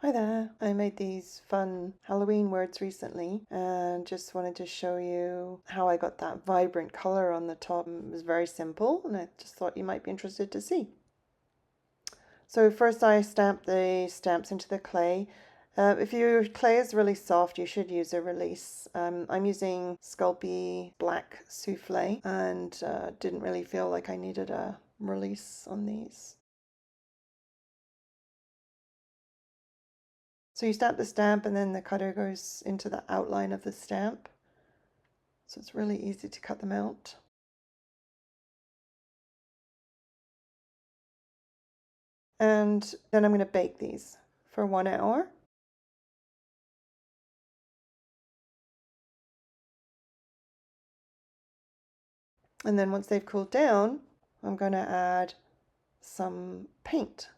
Hi there, I made these fun Halloween words recently and just wanted to show you how I got that vibrant color on the top. It was very simple and I just thought you might be interested to see. So first I stamped the stamps into the clay. If your clay is really soft, you should use a release. I'm using Sculpey Black Souffle and didn't really feel like I needed a release on these. So you stamp the stamp and then the cutter goes into the outline of the stamp. So it's really easy to cut them out. And then I'm going to bake these for 1 hour. And then once they've cooled down, I'm going to add some paint.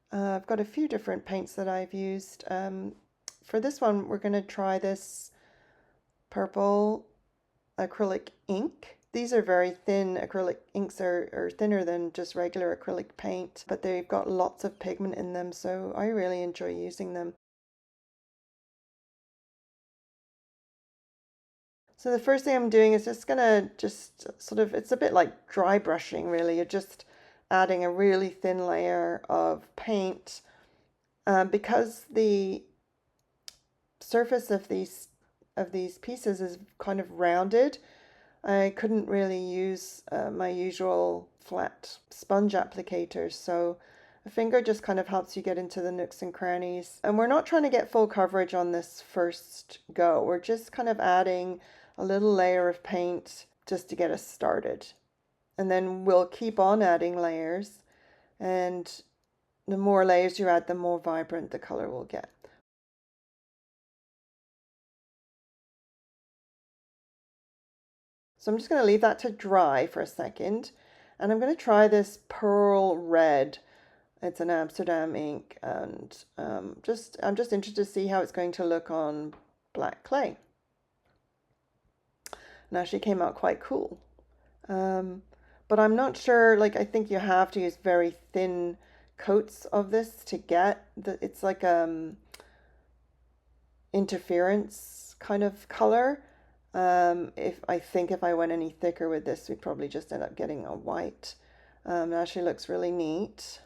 I've got a few different paints that I've used. For this one, we're going to try this purple acrylic ink. These are very thin. Acrylic inks are thinner than just regular acrylic paint, but they've got lots of pigment in them, so I really enjoy using them. So the first thing I'm doing is just gonna it's a bit like dry brushing really. You're just adding a really thin layer of paint. Because the surface of these pieces is kind of rounded, I couldn't really use my usual flat sponge applicator, so a finger just kind of helps you get into the nooks and crannies. And we're not trying to get full coverage on this first go. We're just kind of adding a little layer of paint just to get us started. And then we'll keep on adding layers, and the more layers you add, the more vibrant the color will get. So I'm just going to leave that to dry for a second, and I'm going to try this pearl red. It's an Amsterdam ink, and I'm just interested to see how it's going to look on black clay. And actually came out quite cool. But I'm not sure, like I think you have to use very thin coats of this to get it's like interference kind of color. If I went any thicker with this, we'd probably just end up getting a white. It actually looks really neat.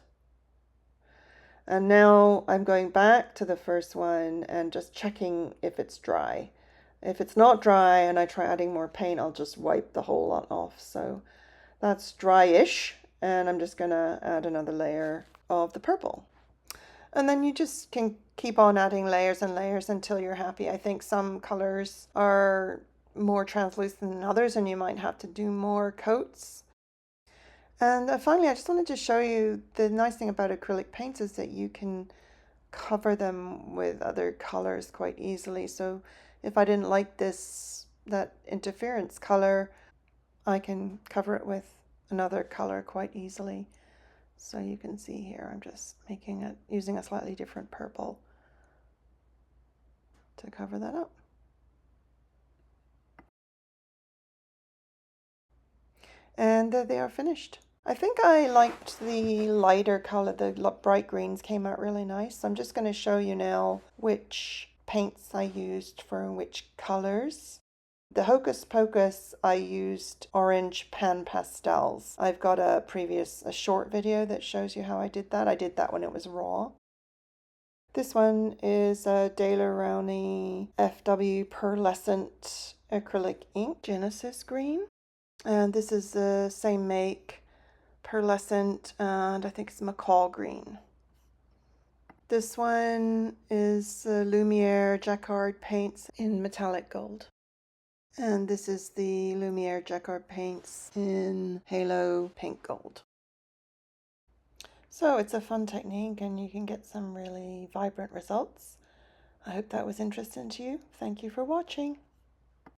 And now I'm going back to the first one and just checking if it's dry. If it's not dry and I try adding more paint, I'll just wipe the whole lot off. So that's dry-ish, and I'm just gonna add another layer of the purple. And then you just can keep on adding layers and layers until you're happy. I think some colors are more translucent than others, and you might have to do more coats. And finally, I just wanted to show you the nice thing about acrylic paints is that you can cover them with other colors quite easily. So if I didn't like that interference color, I can cover it with another color quite easily. So you can see here, I'm just using a slightly different purple to cover that up. And they are finished. I think I liked the lighter color, the bright greens came out really nice. I'm just going to show you now which paints I used for which colors. The Hocus Pocus, I used orange pan pastels. I've got a short video that shows you how I did that. I did that when it was raw. This one is a Daler-Rowney FW Pearlescent acrylic ink, Genesis green. And this is the same make, Pearlescent, and I think it's McCall green. This one is the Lumiere Jacquard paints in metallic gold. And this is the Lumiere Jacquard paints in Halo Pink Gold. So it's a fun technique and you can get some really vibrant results. I hope that was interesting to you. Thank you for watching.